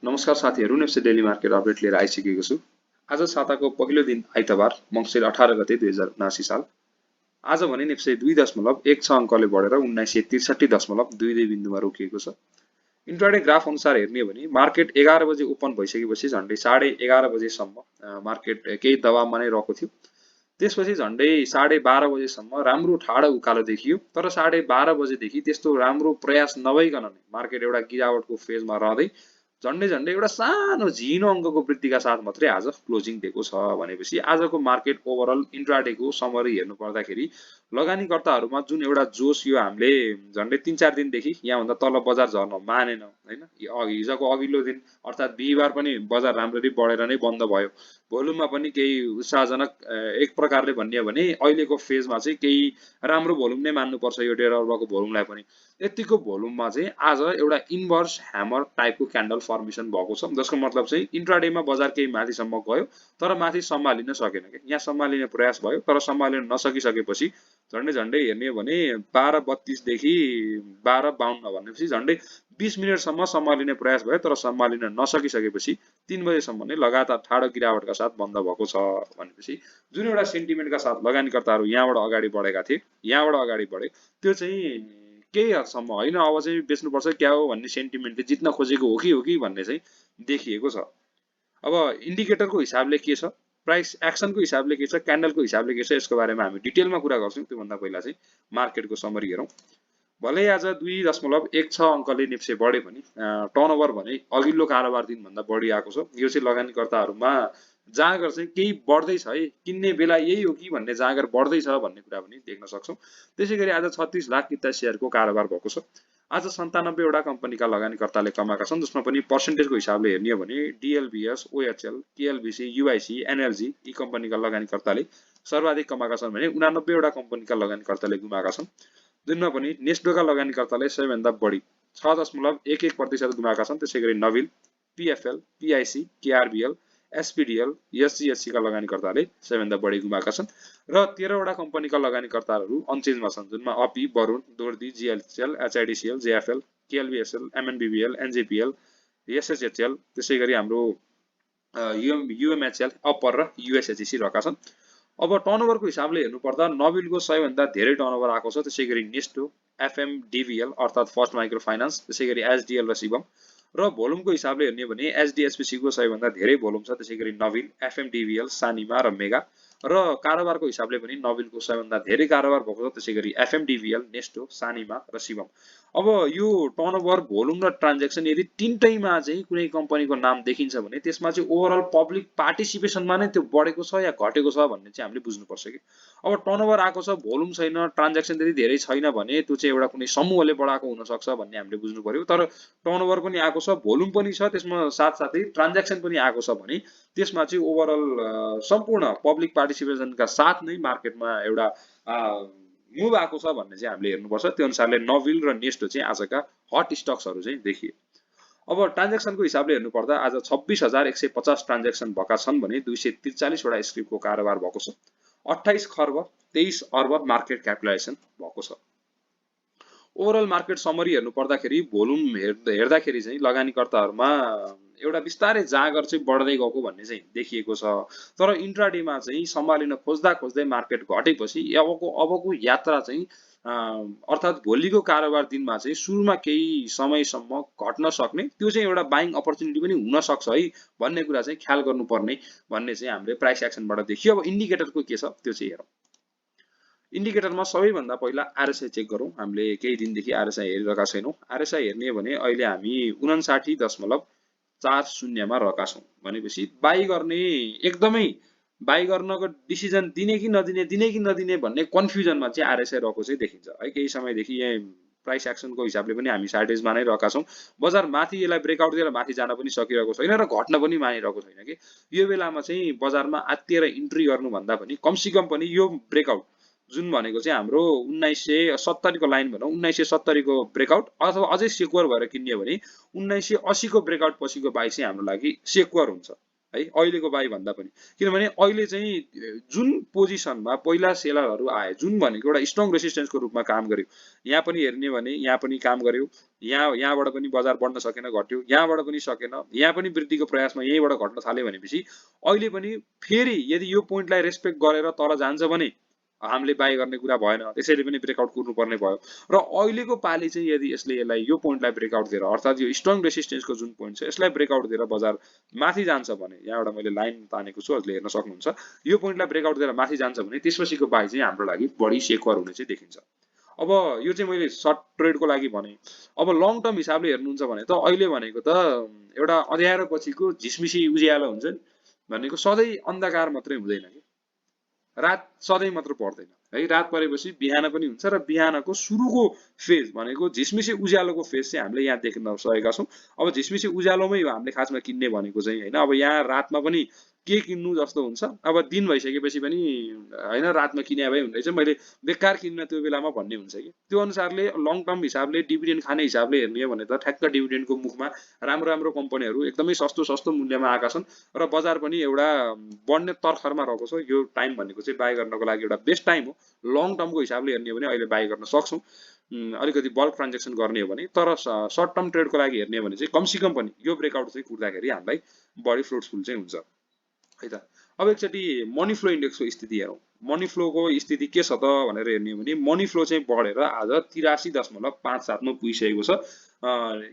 नमस्कार साथीहरु, NEPSE daily market update लिएर आइसकेको छु। आज साताको पहिलो दिन आइतबार मंसिर 18 गते 2079 साल। आज भने नेप्से 2.16 अङ्कले बढेर 1963.22 बिन्दुमा रोकिएको छ। इन्ट्राडे ग्राफ अनुसार हेर्ने हो भने मार्केट 11 बजे ओपन भइसकेपछि झन्डै 11:30 बजेसम्म मार्केट केही दबावमा नै रहेको थियो। त्यसपछि झन्डै 12:30 बजेसम्म राम्रो ठाडो उकालो देखियो, तर 12:30 बजेदेखि त्यस्तो राम्रो प्रयास नभइकन नै मार्केट एउटा गिरावटको फेजमा रहँदै झन्डै एउटा सानो झिनो अङ्कको वृद्धिका साथ मात्रै आज क्लोजिङ दिएको छ। भनेपछि आजको मार्केट ओभरअल इन्ट्राडेको समरी हेर्नु पर्दाखेरि लगानीकर्ताहरुमा जुन एउटा जोश यो हामीले झन्डै 3-4 दिनदेखि यहाँभन्दा तल बजार झर्न मानेन हैन। हिजोको अघिल्लो दिन अर्थात बिहीबार पनि बजार राम्ररी बढेर नै बन्द भयो। भोल्युममा पनि केही उत्साहजनक एक प्रकारले भन्ने हो भने अहिलेको फेजमा चाहिँ केही राम्रो भोल्युम नै मान्नुपर्छ यो 1.5 अर्बको भोल्युमलाई पनि। यतिको भोल्युममा चाहिँ आज एउटा इन्भर्स ह्यामर टाइपको क्यान्डल फर्मेसन भएको छ, जसको मतलब चाहिँ इन्ट्राडेमा बजार केही माथिसम्म गयो तर माथि सम्हालिन सकेन के। यहाँ सम्हालिने प्रयास भयो तर सम्हालिन नसकिसकेपछि झन्डै हेर्ने हो भने 12:32 देखि 12:52 भनेपछि झन्डै 20 मिनेटसम्म सम्हालिने प्रयास भयो तर सम्हालिन नसकिसकेपछि 3 बजेसम्म नै लगातार ठाडो गिरावटका साथ बन्द भएको छ। भनेपछि जुन एउटा सेन्टिमेन्टका साथ लगानीकर्ताहरू यहाँबाट अगाडि बढेका थिए, यहाँबाट अगाडि बढे, त्यो चाहिँ केही हदसम्म हैन अब चाहिँ बेच्नुपर्छ क्या हो भन्ने सेन्टिमेन्टले जित्न खोजेको हो कि भन्ने चाहिँ देखिएको छ। अब इन्डिकेटरको हिसाबले के छ, प्राइस एक्सनको हिसाबले के छ, क्यान्डलको हिसाबले के छ, यसको बारेमा हामी डिटेलमा कुरा गर्छौं। त्योभन्दा पहिला चाहिँ मार्केटको समरी हेरौं। भले आज 2.16 अङ्कले नेप्से बढे पनि टर्नओभर भने अघिल्लो कारोबार दिन भन्दा बढी आएको छ। यो चाहिँ लगानीकर्ताहरुमा जाँगर चाहिँ केही बढ्दैछ है, किन्ने बेला यही हो कि भन्ने जाँगर बढ्दैछ भन्ने कुरा पनि देख्न सक्छौं। त्यसैगरी आज 36 लाख किता शेयरको कारोबार भएको छ। आज 97 वटा कम्पनीका लगानीकर्ताले कमाएका छन्, जसमा पनि पर्सेन्टेजको हिसाबले हेर्ने हो भने DLBS, OHL, KLBC, UIC, NLG यी कम्पनीका लगानीकर्ताले सर्वाधिक कमाएका छन् भने 89 वटा कम्पनीका लगानीकर्ताले गुमाएका छन्। दिनमा पनि नेस्टोका लगानीकर्ताले सबैभन्दा बढी 6.11% गुमाएका छन्। त्यसैगरी Nabil, PFL, PIC, KRBL, SPDL, SGHC का लगानीकर्ताले सबैभन्दा बढी गुमाएका छन् र 13 वटा कम्पनीका लगानीकर्ताहरू अनचेन्जमा छन्, जुनमा अपी, Varun, Dordi, GLCL, HIDCL, JFL, KLBSL, MNBBL, NJPL, SHHL, त्यसैगरी हाम्रो UMHL, अपर र USHC रहेका छन्। अब टर्नओभरको हिसाबले हेर्नु पर्दा नबिलको सबैभन्दा धेरै टर्नओभर आएको छ। त्यसैगरी नेस्टो, FMDVL अर्थात फर्स्ट माइक्रो फाइनान्स, त्यसैगरी SDL र शिवम। र भोल्युमको हिसाबले हेर्ने हो भने HDSPC को सबैभन्दा धेरै भोल्युम छ। त्यसैगरी नबिल, FMDVL, सानिमा र मेगा। र कारोबारको हिसाबले पनि नबिलको सबैभन्दा धेरै कारोबार भएको छ। त्यसैगरी FMDVL, नेस्टो, सानिमा र शिवम। अब यो टर्नओभर, भोल्युम र ट्रान्ज्याक्सन यदि तीनटैमा चाहिँ कुनै कम्पनीको नाम देखिन्छ भने त्यसमा चाहिँ ओभरअल पब्लिक पार्टिसिपेसनमा नै त्यो बढेको छ या घटेको छ भन्ने चाहिँ हामीले बुझ्नुपर्छ कि। अब टर्नओभर आएको छ, भोल्युम छैन, ट्रान्ज्याक्सन त्यति धेरै छैन भने त्यो चाहिँ एउटा कुनै समूहले बढाएको हुन सक्छ भन्ने हामीले बुझ्नु पर्यो। तर टर्नओभर पनि आएको छ, भोल्युम पनि छ, त्यसमा साथसाथै ट्रान्ज्याक्सन पनि आएको छ भने त्यसमा चाहिँ ओभरअल सम्पूर्ण पब्लिक पार्टिसिपेसनका साथ नै मार्केटमा एउटा मुभ आएको छ भन्ने चाहिँ हामीले हेर्नुपर्छ। त्यो अनुसारले नबिल र नेस्टो चाहिँ आजका हट स्टक्सहरू चाहिँ देखिए। अब ट्रान्ज्याक्सनको हिसाबले हेर्नु पर्दा आज 26,150 ट्रान्ज्याक्सन भएका छन् भने 243 वटा स्क्रिप्टको कारोबार भएको छ। 28 खर्ब 23 अर्ब मार्केट क्यापिटलाइजेसन भएको छ। ओभरअल मार्केट समरी हेर्नु पर्दाखेरि भोल्युम हेर्दाखेरि चाहिँ लगानीकर्ताहरुमा एउटा बिस्तारै जाँगर चाहिँ बढ्दै गएको भन्ने चाहिँ देखिएको छ। तर इन्ट्राडेमा चाहिँ सम्हालिन खोज्दै मार्केट घटेपछि अबको यात्रा चाहिँ अर्थात भोलिको कारोबार दिनमा चाहिँ सुरुमा केही समयसम्म घट्न सक्ने, त्यो चाहिँ एउटा बाइङ अपर्च्युनिटी पनि हुन सक्छ है भन्ने कुरा चाहिँ ख्याल गर्नुपर्ने भन्ने चाहिँ हामीले प्राइस एक्सनबाट देखियो। अब इन्डिकेटरको के छ त्यो चाहिँ हेरौँ। इन्डिकेटरमा सबैभन्दा पहिला RSI चेक गरौँ। हामीले केही दिनदेखि RSI हेरिरहेका छैनौं। RSI हेर्ने भने अहिले हामी 59.40 मा रहेका छौं। भनेपछि बाइ गर्ने एकदमै बाइ गर्नको डिसिजन दिने कि नदिने भन्ने कन्फ्युजनमा चाहिँ RSI रहेको चाहिँ देखिन्छ है। केही समयदेखि यहाँ प्राइस एक्सनको हिसाबले पनि हामी साइडेजमा नै रहेका छौं। बजार माथि यसलाई ब्रेकआउट दिएर माथि जान पनि सकिरहेको छैन र घट्न पनि मानिरहेको छैन कि। यो बेलामा चाहिँ बजारमा आत्तिएर इन्ट्री गर्नु भन्दा पनि कमसेकम पनि यो ब्रेकआउट जुन भनेको चाहिँ हाम्रो 1970 को लाइन भनौं, 1970 को ब्रेकआउट अथवा अझै सेक्युर भएर किन्ने हो भने 1980 को ब्रेकआउट पछिको बाइ चाहिँ हाम्रो लागि सेक्युर हुन्छ है अहिलेको बाई भन्दा पनि, किनभने अहिले चाहिँ जुन पोजिसनमा पहिला सेलरहरू आए, जुन भनेको एउटा स्ट्रङ रेसिस्टेन्सको रूपमा काम गर्यो, यहाँ पनि हेर्ने भने यहाँ पनि काम गर्यो, यहाँबाट पनि बजार बढ्न सकेन, घट्यो, यहाँबाट पनि सकेन, यहाँ पनि वृद्धिको प्रयासमा यहीँबाट घट्न थाल्यो भनेपछि अहिले पनि फेरि यदि यो पोइन्टलाई रेस्पेक्ट गरेर तल जान्छ भने हामीले बाई गर्ने कुरा भएन, त्यसैले पनि ब्रेकआउट कुर्नुपर्ने भयो। र अहिलेको पाली चाहिँ यदि यसलाई यो पोइन्टलाई ब्रेकआउट दिएर, अर्थात् यो स्ट्रङ रेसिस्टेन्सको जुन पोइन्ट छ यसलाई ब्रेकआउट दिएर बजार माथि जान्छ भने, यहाँबाट मैले लाइन तानेको छु, हजुरले हेर्न सक्नुहुन्छ, यो पोइन्टलाई ब्रेकआउट दिएर माथि जान्छ भने त्यसपछिको बाई चाहिँ हाम्रो लागि बढी सेक्योर हुने चाहिँ देखिन्छ। अब यो चाहिँ मैले सर्ट ट्रेडको लागि भने। अब लङ टर्म हिसाबले हेर्नुहुन्छ भने त अहिले भनेको त एउटा अँध्यारो पछिको झिसमिसी उज्यालो हुन्छ नि, भनेको सधैँ अन्धकार मात्रै हुँदैन कि, रात सधैँ मात्र पर्दैन है, रात परेपछि बिहान पनि हुन्छ र बिहानको सुरुको फेज भनेको झिसमिसी उज्यालोको फेज चाहिँ हामीले यहाँ देख्न सकेका छौँ। अब झिसमिसी उज्यालोमै हो हामीले खासमा किन्ने भनेको चाहिँ होइन। अब यहाँ रातमा पनि के किन्नु जस्तो हुन्छ, अब दिन भइसकेपछि पनि होइन रातमा किने भए हुँदैछ, मैले बेकार किन्न त्यो बेलामा भन्ने हुन्छ कि। त्यो अनुसारले लङ टर्म हिसाबले डिभिडेन्ड खाने हिसाबले हेर्ने हो भने त ठ्याक्क डिभिडेन्डको मुखमा राम्रो राम्रो कम्पनीहरू एकदमै सस्तो सस्तो मूल्यमा आएका छन् र बजार पनि एउटा बढ्ने तर्खरमा रहेको छ। यो टाइम भनेको चाहिँ बाई गर्नको लागि एउटा बेस्ट टाइम हो। लङ टर्मको हिसाबले हेर्ने हो भने अहिले बाई गर्न सक्छौँ, अलिकति बल्क ट्रान्जेक्सन गर्ने हो भने। तर सर्ट टर्म ट्रेडको लागि हेर्ने हो भने चाहिँ कमसेकम पनि यो ब्रेकआउट चाहिँ कुर्दाखेरि हामीलाई बढी फ्रुटफुल चाहिँ हुन्छ है त। अब एकचोटि मनी फ्लो इन्डेक्सको स्थिति हेरौँ। मनी फ्लोको स्थिति के छ त भनेर हेर्ने हो भने मनी फ्लो चाहिँ बढेर आज 83.57 मा पुगिसकेको छ।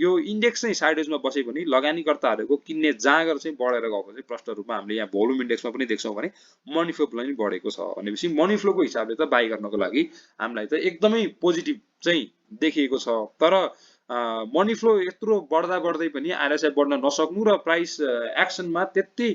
यो इन्डेक्स चाहिँ साइडवेजमा बसे पनि लगानीकर्ताहरूको किन्ने जाँगर चाहिँ बढेर गएको चाहिँ प्रष्ट रूपमा हामीले यहाँ भोल्युम इन्डेक्समा पनि देख्छौँ भने मनी फ्लो पनि बढेको छ भनेपछि मनी फ्लोको हिसाबले त बाई गर्नको लागि हामीलाई त एकदमै पोजिटिभ चाहिँ देखिएको छ। तर मनी फ्लो यत्रो बढ्दा बढ्दै पनि आरएसआई बढ्न नसक्नु र प्राइस एक्सनमा त्यति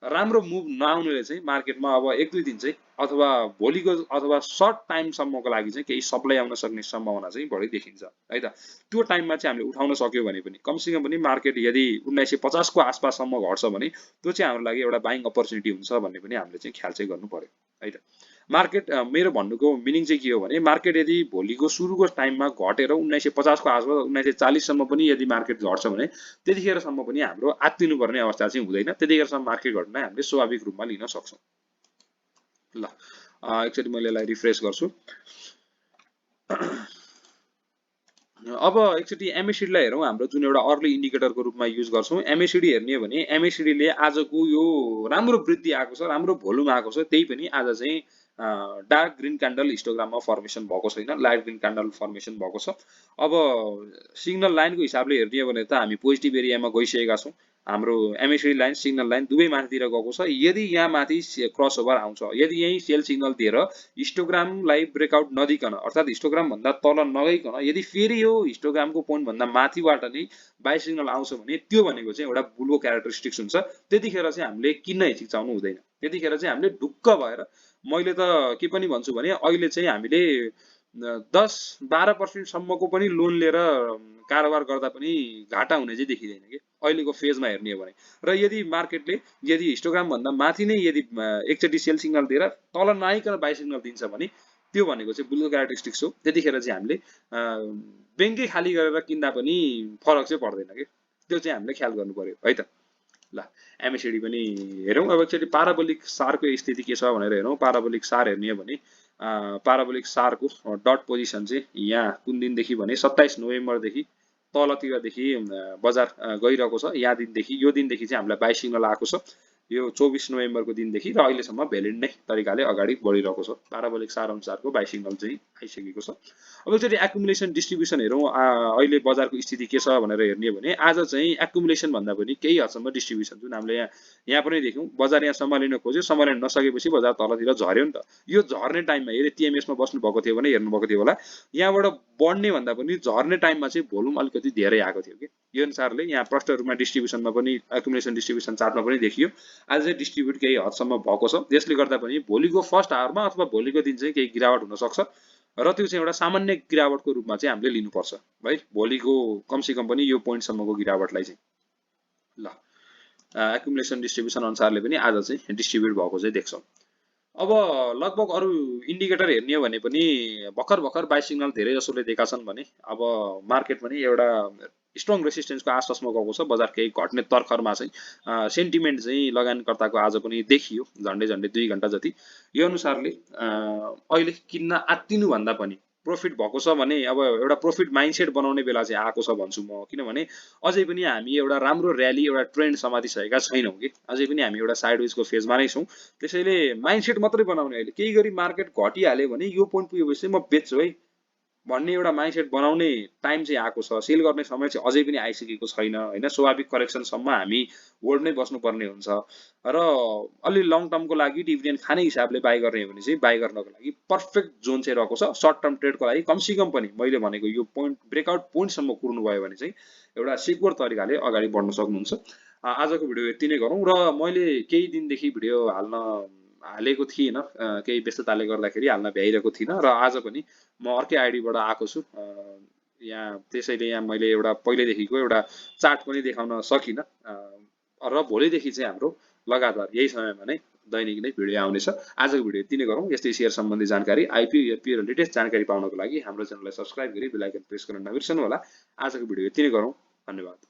राम्रो मुभ नआउनुले चाहिँ मार्केटमा अब एक दुई दिन चाहिँ अथवा भोलिको अथवा सर्ट टाइमसम्मको लागि चाहिँ केही सप्लाई आउन सक्ने सम्भावना चाहिँ बढी देखिन्छ है त। त्यो टाइममा चाहिँ हामीले उठाउन सक्यो भने पनि कमसेकम पनि मार्केट यदि 1950 को आसपाससम्म घट्छ भने त्यो चाहिँ हाम्रो लागि एउटा बाइङ अपर्च्युनिटी हुन्छ भन्ने पनि हामीले चाहिँ ख्याल चाहिँ गर्नु पर्यो है त। मार्केट मेरो भन्नुको मिनिङ चाहिँ के हो भने मार्केट यदि भोलिको सुरुको टाइममा घटेर 1950 को आसपास 1940 सम्म पनि यदि मार्केट घट्छ भने त्यतिखेरसम्म पनि हाम्रो आत्तिनुपर्ने अवस्था चाहिँ हुँदैन। त्यतिखेरसम्म मार्केट घट्न हामीले स्वाभाविक रूपमा लिन सक्छौँ। ल एकचोटि मैले यसलाई रिफ्रेश गर्छु। अब एकचोटि एमएसिडीलाई हेरौँ। हाम्रो जुन एउटा अर्ली इन्डिकेटरको रूपमा युज गर्छौँ एमएसिडी हेर्ने हो भने एमएसिडीले आजको यो राम्रो वृद्धि आएको छ, राम्रो भोल्युम आएको छ, त्यही पनि आज चाहिँ डार्क ग्रीन क्यान्डल हिस्टोग्राममा फर्मेसन भएको छैन, लाइट ग्रीन क्यान्डल फर्मेसन भएको छ। अब सिग्नल लाइनको हिसाबले हेर्ने हो भने त हामी पोजिटिभ एरियामा गइसकेका छौँ। हाम्रो एमएसिडी लाइन सिग्नल लाइन दुवै माथितिर गएको छ। यदि यहाँ माथि क्रसओभर आउँछ, यदि यही सेल सिग्नल दिएर हिस्टोग्रामलाई ब्रेकआउट नदिकन अर्थात् हिस्टोग्राम भन्दा तल नगइकन यदि फेरि यो हिस्टोग्रामको पोइन्ट भन्दा माथिबाट नै बाई सिग्नल आउँछ भने त्यो भनेको चाहिँ एउटा बुलको क्यारेक्टरिस्टिक्स हुन्छ। त्यतिखेर चाहिँ हामीले किन्न हिचकिचाउनु हुँदैन। त्यतिखेर चाहिँ हामीले ढुक्क भएर, मैले त के पनि भन्छु भने अहिले चाहिँ हामीले 10-12% सम्मको पनि लोन लिएर कारोबार गर्दा पनि घाटा हुने चाहिँ देखिँदैन कि अहिलेको फेजमा हेर्ने हो भने। र यदि मार्केटले यदि हिस्टोग्राम भन्दा माथि नै यदि एकचोटि सेल सिग्नल दिएर तल नआइकन बाई सिग्नल दिन्छ भने त्यो भनेको चाहिँ बुलको क्यारेक्टरिस्टिक्स हो। त्यतिखेर चाहिँ हामीले ब्याङ्कै खाली गरेर किन्दा पनि फरक चाहिँ पर्दैन कि, त्यो चाहिँ हामीले ख्याल गर्नु पर्यो है त। ल एमएसिडी पनि हेरौँ। अब एकचोटि पाराबोलिक सारको स्थिति के छ भनेर हेरौँ। पाराबोलिक सार हेर्ने हो भने पाराबोलिक सारको डट पोजिसन चाहिँ यहाँ कुन दिनदेखि भने 27 नोभेम्बरदेखि तलतिरदेखि बजार गइरहेको छ। यहाँ दिनदेखि यो दिनदेखि चाहिँ हामीलाई बाई सिग्नल आएको छ, यो 24 नोभेम्बरको दिनदेखि र अहिलेसम्म भ्यालिड नै तरिकाले अगाडि बढिरहेको छ। पाराबोलिक सार अनुसारको बाई सिग्नल चाहिँ आइसकेको छ। अब एकचोटि एकुमुलेसन डिस्ट्रिब्युसन हेरौँ। अहिले बजारको स्थिति के छ भनेर हेर्ने हो भने आज चाहिँ एकुमुलेसन भन्दा पनि केही हदसम्म डिस्ट्रिब्युसन जुन हामीले यहाँ पनि देख्यौँ, बजार यहाँ सम्हालिन खोज्यो, सम्हालिन नसकेपछि बजार तलतिर झर्यो नि त। यो झर्ने टाइममा यदि टिएमएसमा बस्नु भएको थियो भने हेर्नुभएको थियो होला, यहाँबाट बढ्ने भन्दा पनि झर्ने टाइममा चाहिँ भोल्युम अलिकति धेरै आएको थियो कि। यो अनुसारले यहाँ प्रष्ट रूपमा डिस्ट्रिब्युसनमा पनि एकुमुलेसन डिस्ट्रिब्युसन चार्टमा पनि देखियो आज चाहिँ डिस्ट्रिब्युट केही हदसम्म भएको छ। त्यसले गर्दा पनि भोलिको फर्स्ट आवरमा अथवा भोलिको दिन चाहिँ केही गिरावट हुन सक्छ र त्यो चाहिँ एउटा सामान्य गिरावटको रूपमा चाहिँ हामीले लिनुपर्छ है, भोलिको कमसेकम पनि यो पोइन्टसम्मको गिरावटलाई चाहिँ। ल एकुमुलेसन डिस्ट्रिब्युसन अनुसारले पनि आज चाहिँ डिस्ट्रिब्युट भएको चाहिँ देख्छौँ। अब लगभग अरू इन्डिकेटर हेर्ने हो भने पनि भर्खर बाई सिग्नल धेरै जसोले दिएका छन् भने अब मार्केट पनि एउटा स्ट्रङ रेसिस्टेन्सको आसपासमा गएको छ बजार केही घट्ने तर्खरमा चाहिँ सेन्टिमेन्ट चाहिँ लगानीकर्ताको आज पनि देखियो झन्डै झन्डै 2 घण्टा जति यो अनुसारले अहिले किन्न आत्तिनु भन्दा पनि प्रॉफिट भएको छ भने अब एउटा प्रॉफिट माइन्डसेट बनाउने बेला चाहिँ आएको छ भन्छु म किनभने अझै पनि हामी एउटा राम्रो र्याली एउटा ट्रेन्ड समातिसकेका छैनौं कि अझै पनि हामी एउटा साइडवेजको फेजमा नै छौं त्यसैले माइन्डसेट मात्रै बनाउने अहिले केही गरी मार्केट घटिहाल्यो भने यो पोइन्ट पुगेपछि म बेच्छु है भन्ने एउटा माइन्डसेट बनाउने टाइम चाहिँ आएको छ सेल गर्ने समय चाहिँ अझै पनि आइसकेको छैन हैन स्वाभाविक करेक्सनसम्म हामी होल्ड नै बस्नुपर्ने हुन्छ र अलि लङ टर्मको लागि डिभिडेन्ड खाने हिसाबले बाइ गर्ने हो भने चाहिँ बाइ गर्नको लागि पर्फेक्ट जोन चाहिँ रहेको छ सर्ट टर्म ट्रेडको लागि कमसेकम पनि मैले भनेको यो पोइन्ट ब्रेकआउट पोइन्टसम्म कुर्नु भयो भने चाहिँ एउटा सिक्योर तरिकाले अगाडि बढ्न सक्नुहुन्छ आजको भिडियो यति नै गरौँ र मैले केही दिनदेखि भिडियो हालेको थिएन केही व्यस्तताले गर्दाखेरि हाल्न भ्याइरहेको थिइनँ र आज पनि म अर्कै आइडीबाट आएको छु यहाँ त्यसैले यहाँ मैले एउटा पहिलेदेखिको एउटा चार्ट पनि देखाउन सकिनँ र भोलिदेखि चाहिँ हाम्रो लगातार यही समयमा नै दैनिक नै भिडियो आउनेछ आजको भिडियो यति नै गरौँ यस्तै सेयर सम्बन्धी जानकारी आइपी एफपी र लेटेस्ट जानकारी पाउनको लागि हाम्रो च्यानललाई सब्स्क्राइब गरी बेल आइकन प्रेस गर्न नबिर्सनु होला आजको भिडियो यति नै गरौँ धन्यवाद